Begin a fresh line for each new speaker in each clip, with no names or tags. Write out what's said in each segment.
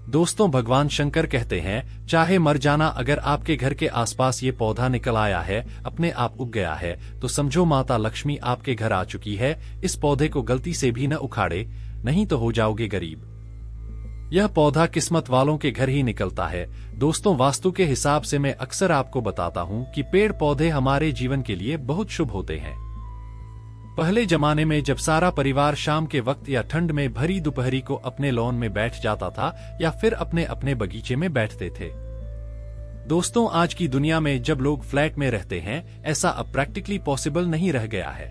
दोस्तों, भगवान शंकर कहते हैं, चाहे मर जाना, अगर आपके घर के आसपास ये पौधा निकल आया है, अपने आप उग गया है, तो समझो माता लक्ष्मी आपके घर आ चुकी है। इस पौधे को गलती से भी न उखाड़े, नहीं तो हो जाओगे गरीब। यह पौधा किस्मत वालों के घर ही निकलता है। दोस्तों, वास्तु के हिसाब से मैं अक्सर आपको बताता हूँ कि पेड़ पौधे हमारे जीवन के लिए बहुत शुभ होते हैं। पहले जमाने में जब सारा परिवार शाम के वक्त या ठंड में भरी दोपहरी को अपने लॉन में बैठ जाता था या फिर अपने अपने बगीचे में बैठते थे। दोस्तों, आज की दुनिया में जब लोग फ्लैट में रहते हैं, ऐसा अब प्रैक्टिकली पॉसिबल नहीं रह गया है।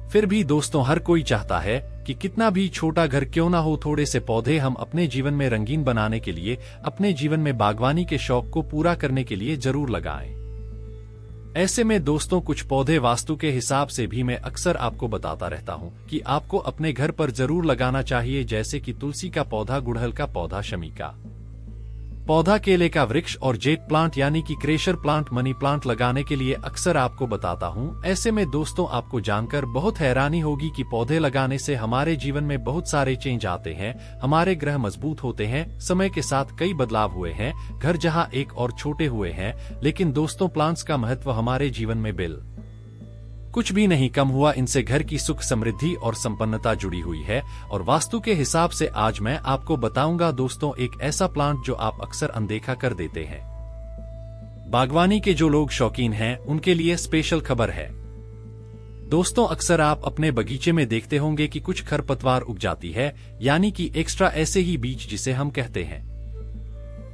फिर भी दोस्तों, हर कोई चाहता है कि कितना भी छोटा घर क्यों ना हो, थोड़े से पौधे हम अपने जीवन में रंगीन बनाने के लिए, अपने जीवन में बागवानी के शौक को पूरा करने के लिए जरूर लगाएं। ऐसे में दोस्तों, कुछ पौधे वास्तु के हिसाब से भी मैं अक्सर आपको बताता रहता हूं कि आपको अपने घर पर जरूर लगाना चाहिए, जैसे कि तुलसी का पौधा, गुड़हल का पौधा, शमी का पौधा, केले का वृक्ष और जेट प्लांट यानी कि क्रेशर प्लांट, मनी प्लांट लगाने के लिए अक्सर आपको बताता हूं। ऐसे में दोस्तों, आपको जानकर बहुत हैरानी होगी कि पौधे लगाने से हमारे जीवन में बहुत सारे चेंज आते हैं, हमारे ग्रह मजबूत होते हैं, समय के साथ कई बदलाव हुए हैं, घर जहां एक और छोटे हुए हैं। लेकिन दोस्तों, प्लांट्स का महत्व हमारे जीवन में कुछ भी नहीं कम हुआ। इनसे घर की सुख, समृद्धि और संपन्नता जुड़ी हुई है। और वास्तु के हिसाब से आज मैं आपको बताऊंगा दोस्तों, एक ऐसा प्लांट जो आप अक्सर अनदेखा कर देते हैं। बागवानी के जो लोग शौकीन हैं, उनके लिए स्पेशल खबर है। दोस्तों, अक्सर आप अपने बगीचे में देखते होंगे कि कुछ खरपतवार उग जाती है, यानी कि एक्स्ट्रा, ऐसे ही बीज जिसे हम कहते हैं।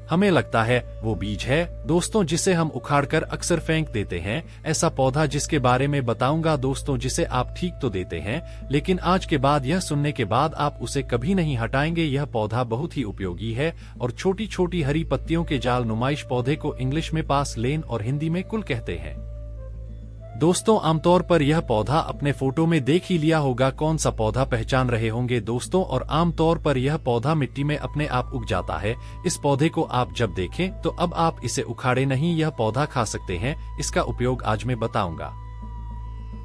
हमें लगता है वो बीज है दोस्तों, जिसे हम उखाड़कर अक्सर फेंक देते हैं। ऐसा पौधा जिसके बारे में बताऊंगा दोस्तों, जिसे आप ठीक तो देते हैं, लेकिन आज के बाद यह सुनने के बाद आप उसे कभी नहीं हटाएंगे। यह पौधा बहुत ही उपयोगी है और छोटी छोटी हरी पत्तियों के जाल नुमाइश पौधे को इंग्लिश में पास लेन और हिंदी में कुल कहते हैं। दोस्तों, आमतौर पर यह पौधा अपने फोटो में देख ही लिया होगा, कौन सा पौधा पहचान रहे होंगे दोस्तों। और आमतौर पर यह पौधा मिट्टी में अपने आप उग जाता है। इस पौधे को आप जब देखें तो अब आप इसे उखाड़े नहीं, यह पौधा खा सकते हैं। इसका उपयोग आज मैं बताऊंगा।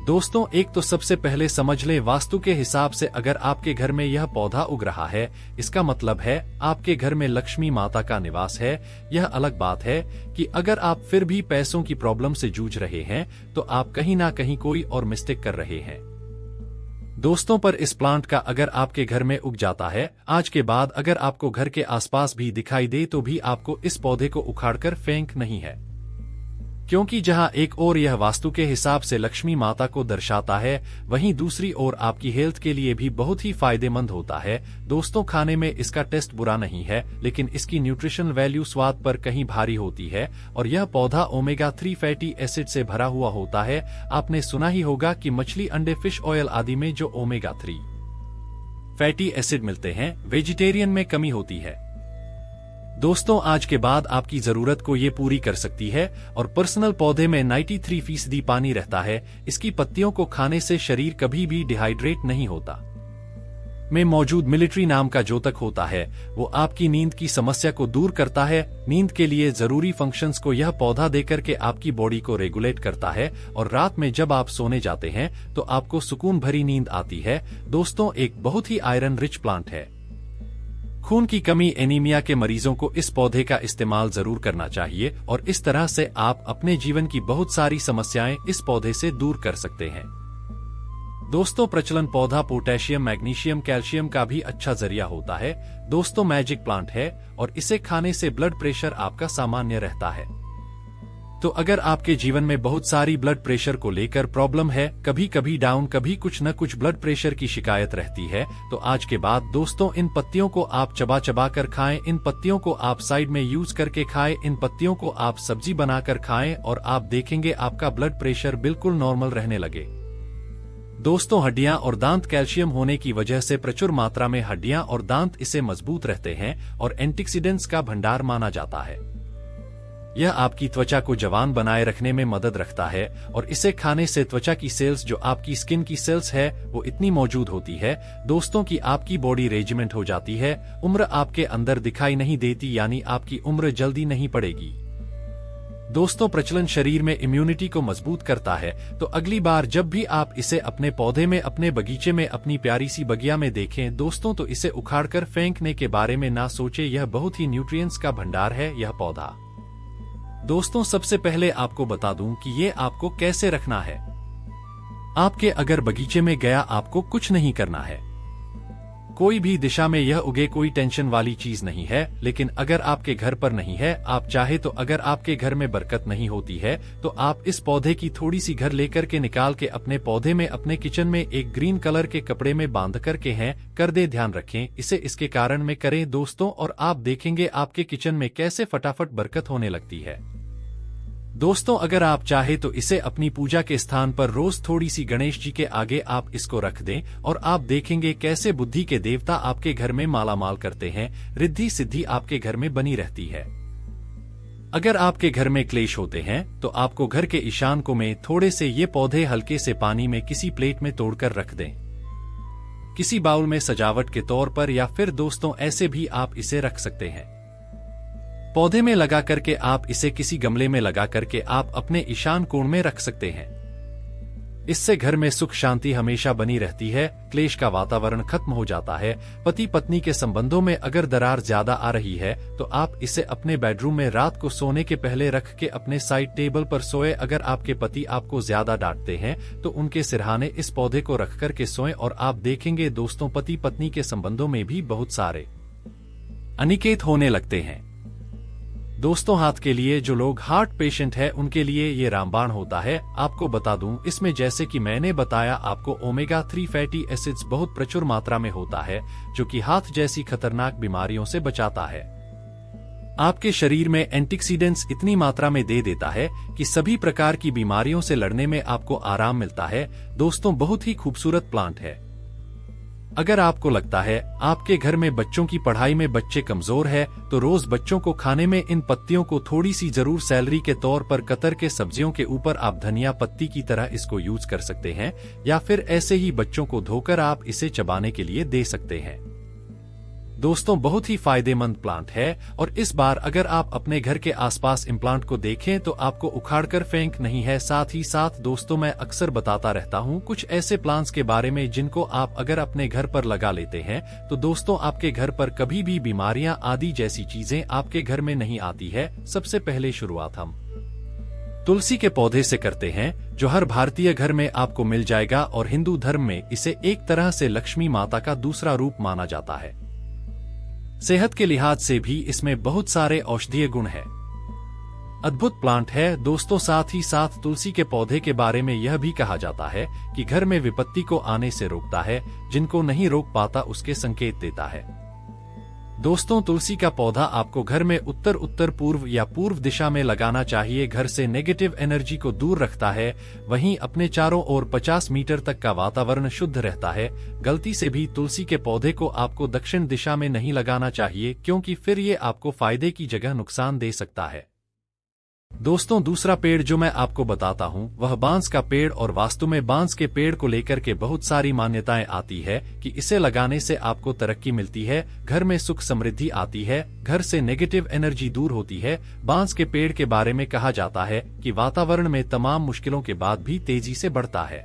दोस्तों, एक तो सबसे पहले समझ लें, वास्तु के हिसाब से अगर आपके घर में यह पौधा उग रहा है, इसका मतलब है आपके घर में लक्ष्मी माता का निवास है। यह अलग बात है कि अगर आप फिर भी पैसों की प्रॉब्लम से जूझ रहे हैं, तो आप कहीं ना कहीं कोई और मिस्टेक कर रहे हैं। दोस्तों, पर इस प्लांट का अगर आपके घर में उग जाता है, आज के बाद अगर आपको घर के आसपास भी दिखाई दे, तो भी आपको इस पौधे को उखाड़कर फेंक नहीं है, क्योंकि जहां एक ओर यह वास्तु के हिसाब से लक्ष्मी माता को दर्शाता है, वहीं दूसरी ओर आपकी हेल्थ के लिए भी बहुत ही फायदेमंद होता है। दोस्तों, खाने में इसका टेस्ट बुरा नहीं है, लेकिन इसकी न्यूट्रिशनल वैल्यू स्वाद पर कहीं भारी होती है। और यह पौधा ओमेगा 3 फैटी एसिड से भरा हुआ होता है। आपने सुना ही होगा कि मछली, अंडे, फिश ऑयल आदि में जो ओमेगा 3 फैटी एसिड मिलते हैं, वेजिटेरियन में कमी होती है। दोस्तों, आज के बाद आपकी जरूरत को ये पूरी कर सकती है। और पर्सनल पौधे में 93% पानी रहता है। इसकी पत्तियों को खाने से शरीर कभी भी डिहाइड्रेट नहीं होता। में मौजूद मिलिट्री नाम का जोतक होता है, वो आपकी नींद की समस्या को दूर करता है। नींद के लिए जरूरी फंक्शंस को यह पौधा देकर के आपकी बॉडी को रेगुलेट करता है। और रात में जब आप सोने जाते हैं तो आपको सुकून भरी नींद आती है। दोस्तों, एक बहुत ही आयरन रिच प्लांट है। खून की कमी, एनीमिया के मरीजों को इस पौधे का इस्तेमाल जरूर करना चाहिए और इस तरह से आप अपने जीवन की बहुत सारी समस्याएं इस पौधे से दूर कर सकते हैं। दोस्तों, प्रचलन पौधा पोटेशियम, मैग्नीशियम, कैल्शियम का भी अच्छा जरिया होता है। दोस्तों, मैजिक प्लांट है और इसे खाने से ब्लड प्रेशर आपका सामान्य रहता है। तो अगर आपके जीवन में बहुत सारी ब्लड प्रेशर को लेकर प्रॉब्लम है, कभी कभी डाउन, कभी कुछ न कुछ ब्लड प्रेशर की शिकायत रहती है, तो आज के बाद दोस्तों, इन पत्तियों को आप चबा चबा कर खाएं। इन पत्तियों को आप साइड में यूज करके खाएं। इन पत्तियों को आप सब्जी बनाकर खाएं और आप देखेंगे आपका ब्लड प्रेशर बिल्कुल नॉर्मल रहने लगे। दोस्तों, हड्डियां और दांत, कैल्शियम होने की वजह से प्रचुर मात्रा में हड्डियां और दांत इसे मजबूत रहते हैं और एंटीऑक्सीडेंट्स का भंडार माना जाता है। यह आपकी त्वचा को जवान बनाए रखने में मदद रखता है और इसे खाने से त्वचा की सेल्स, जो आपकी स्किन की सेल्स है, वो इतनी मौजूद होती है दोस्तों कि आपकी बॉडी रेजिमेंट हो जाती है। उम्र आपके अंदर दिखाई नहीं देती, यानी आपकी उम्र जल्दी नहीं पड़ेगी। दोस्तों प्रचलन शरीर में इम्यूनिटी को मजबूत करता है, तो अगली बार जब भी आप इसे अपने पौधे में, अपने बगीचे में, अपनी प्यारी सी बगिया में देखें दोस्तों, तो इसे उखाड़कर फेंकने के बारे में ना सोचे। यह बहुत ही न्यूट्रिएंट्स का भंडार है यह पौधा। दोस्तों सबसे पहले आपको बता दूं कि ये आपको कैसे रखना है। आपके अगर बगीचे में गया, आपको कुछ नहीं करना है, कोई भी दिशा में यह उगे, कोई टेंशन वाली चीज नहीं है। लेकिन अगर आपके घर पर नहीं है, आप चाहे तो, अगर आपके घर में बरकत नहीं होती है, तो आप इस पौधे की थोड़ी सी घर लेकर के निकाल के अपने पौधे में, अपने किचन में एक ग्रीन कलर के कपड़े में बांध करके कर दे। ध्यान रखें इसे इसके कारण में करें दोस्तों, और आप देखेंगे आपके किचन में कैसे फटाफट बरकत होने लगती है। दोस्तों अगर आप चाहे तो इसे अपनी पूजा के स्थान पर रोज थोड़ी सी गणेश जी के आगे आप इसको रख दें, और आप देखेंगे कैसे बुद्धि के देवता आपके घर में मालामाल करते हैं, रिद्धि सिद्धि आपके घर में बनी रहती है। अगर आपके घर में क्लेश होते हैं, तो आपको घर के ईशान कोने में थोड़े से ये पौधे हल्के से पानी में किसी प्लेट में तोड़कर रख दें, किसी बाउल में सजावट के तौर पर, या फिर दोस्तों ऐसे भी आप इसे रख सकते हैं। पौधे में लगा करके आप इसे किसी गमले में लगा करके आप अपने ईशान कोण में रख सकते हैं। इससे घर में सुख शांति हमेशा बनी रहती है, क्लेश का वातावरण खत्म हो जाता है। पति पत्नी के संबंधों में अगर दरार ज्यादा आ रही है, तो आप इसे अपने बेडरूम में रात को सोने के पहले रख के अपने साइड टेबल पर सोए। अगर आपके पति आपको ज्यादा डांटते हैं, तो उनके सिरहाने इस पौधे को रख करके सोएं, और आप देखेंगे दोस्तों पति पत्नी के संबंधों में भी बहुत सारे अनिकेत होने लगते हैं। दोस्तों हाथ के लिए, जो लोग हार्ट पेशेंट है उनके लिए ये रामबाण होता है। आपको बता दूं, इसमें जैसे कि मैंने बताया आपको ओमेगा 3 फैटी एसिड्स बहुत प्रचुर मात्रा में होता है, जो कि हार्ट जैसी खतरनाक बीमारियों से बचाता है। आपके शरीर में एंटीऑक्सीडेंट्स इतनी मात्रा में दे देता है कि सभी प्रकार की बीमारियों से लड़ने में आपको आराम मिलता है। दोस्तों बहुत ही खूबसूरत प्लांट है। अगर आपको लगता है आपके घर में बच्चों की पढ़ाई में बच्चे कमजोर है, तो रोज बच्चों को खाने में इन पत्तियों को थोड़ी सी जरूर सैलरी के तौर पर कतर के सब्जियों के ऊपर आप धनिया पत्ती की तरह इसको यूज कर सकते हैं, या फिर ऐसे ही बच्चों को धोकर आप इसे चबाने के लिए दे सकते हैं। दोस्तों बहुत ही फायदेमंद प्लांट है, और इस बार अगर आप अपने घर के आसपास इन प्लांट को देखें तो आपको उखाड़कर फेंक नहीं है। साथ ही साथ दोस्तों मैं अक्सर बताता रहता हूं कुछ ऐसे प्लांट्स के बारे में जिनको आप अगर अपने घर पर लगा लेते हैं, तो दोस्तों आपके घर पर कभी भी बीमारियां आदि जैसी चीजें आपके घर में नहीं आती है। सबसे पहले शुरुआत हम तुलसी के पौधे से करते हैं, जो हर भारतीय घर में आपको मिल जाएगा, और हिंदू धर्म में इसे एक तरह से लक्ष्मी माता का दूसरा रूप माना जाता है। सेहत के लिहाज से भी इसमें बहुत सारे औषधीय गुण है। अद्भुत प्लांट है दोस्तों। साथ ही साथ तुलसी के पौधे के बारे में यह भी कहा जाता है कि घर में विपत्ति को आने से रोकता है, जिनको नहीं रोक पाता उसके संकेत देता है। दोस्तों तुलसी का पौधा आपको घर में उत्तर उत्तर पूर्व या पूर्व दिशा में लगाना चाहिए। घर से नेगेटिव एनर्जी को दूर रखता है, वहीं अपने चारों ओर 50 मीटर तक का वातावरण शुद्ध रहता है। गलती से भी तुलसी के पौधे को आपको दक्षिण दिशा में नहीं लगाना चाहिए, क्योंकि फिर ये आपको फायदे की जगह नुकसान दे सकता है। दोस्तों दूसरा पेड़ जो मैं आपको बताता हूं वह बांस का पेड़, और वास्तु में बांस के पेड़ को लेकर के बहुत सारी मान्यताएं आती है कि इसे लगाने से आपको तरक्की मिलती है, घर में सुख समृद्धि आती है, घर से नेगेटिव एनर्जी दूर होती है। बांस के पेड़ के बारे में कहा जाता है कि वातावरण में तमाम मुश्किलों के बाद भी तेजी से बढ़ता है।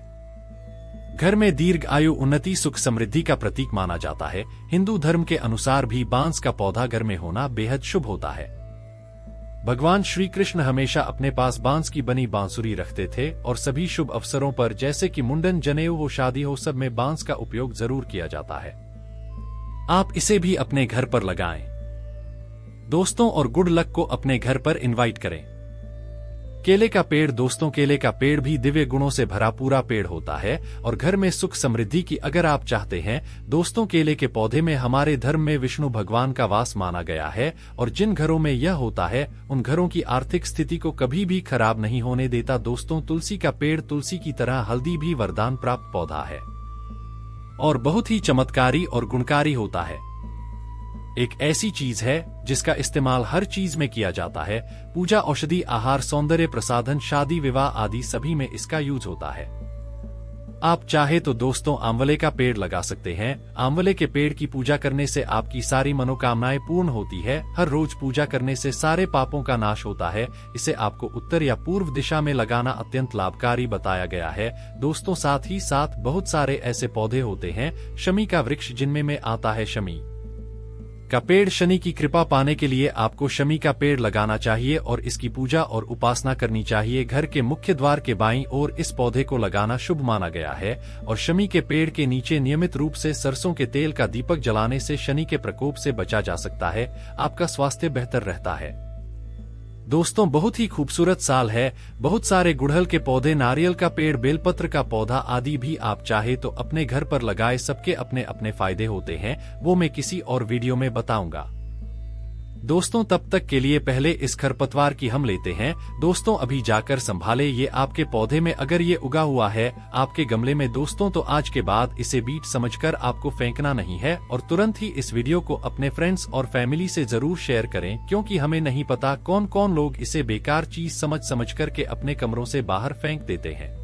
घर में दीर्घ आयु, उन्नति, सुख समृद्धि का प्रतीक माना जाता है। हिंदू धर्म के अनुसार भी बांस का पौधा घर में होना बेहद शुभ होता है। भगवान श्री कृष्ण हमेशा अपने पास बांस की बनी बांसुरी रखते थे, और सभी शुभ अवसरों पर जैसे कि मुंडन, जनेऊ हो, शादी हो, सब में बांस का उपयोग जरूर किया जाता है। आप इसे भी अपने घर पर लगाएं दोस्तों, और गुड लक को अपने घर पर इनवाइट करें। केले का पेड़ दोस्तों, केले का पेड़ भी दिव्य गुणों से भरा पूरा पेड़ होता है, और घर में सुख समृद्धि की अगर आप चाहते हैं दोस्तों, केले के पौधे में हमारे धर्म में विष्णु भगवान का वास माना गया है, और जिन घरों में यह होता है उन घरों की आर्थिक स्थिति को कभी भी खराब नहीं होने देता। दोस्तों तुलसी का पेड़ तुलसी की तरह हल्दी भी वरदान प्राप्त पौधा है, और बहुत ही चमत्कारी और गुणकारी होता है। एक ऐसी चीज है जिसका इस्तेमाल हर चीज में किया जाता है, पूजा, औषधि, आहार, सौंदर्य प्रसाधन, शादी विवाह आदि सभी में इसका यूज होता है। आप चाहे तो दोस्तों आंवले का पेड़ लगा सकते हैं। आंवले के पेड़ की पूजा करने से आपकी सारी मनोकामनाएं पूर्ण होती है। हर रोज पूजा करने से सारे पापों का नाश होता है। इसे आपको उत्तर या पूर्व दिशा में लगाना अत्यंत लाभकारी बताया गया है। दोस्तों साथ ही साथ बहुत सारे ऐसे पौधे होते हैं। शमी का वृक्ष जिनमें में आता है शमी का पेड़। शनि की कृपा पाने के लिए आपको शमी का पेड़ लगाना चाहिए और इसकी पूजा और उपासना करनी चाहिए। घर के मुख्य द्वार के बाईं ओर इस पौधे को लगाना शुभ माना गया है और शमी के पेड़ के नीचे नियमित रूप से सरसों के तेल का दीपक जलाने से शनि के प्रकोप से बचा जा सकता है। आपका स्वास्थ्य बेहतर रहता है। दोस्तों बहुत ही खूबसूरत साल है। बहुत सारे गुड़हल के पौधे, नारियल का पेड़, बेलपत्र का पौधा आदि भी आप चाहे तो अपने घर पर लगाए। सबके अपने अपने फायदे होते हैं, वो मैं किसी और वीडियो में बताऊंगा। दोस्तों तब तक के लिए पहले इस खरपतवार की हम लेते हैं। दोस्तों अभी जाकर संभाले ये आपके पौधे में अगर ये उगा हुआ है आपके गमले में दोस्तों तो आज के बाद इसे बीट समझकर आपको फेंकना नहीं है और तुरंत ही इस वीडियो को अपने फ्रेंड्स और फैमिली से जरूर शेयर करें, क्योंकि हमें नहीं पता कौन कौन लोग इसे बेकार चीज समझ कर के अपने कमरों से बाहर फेंक देते हैं।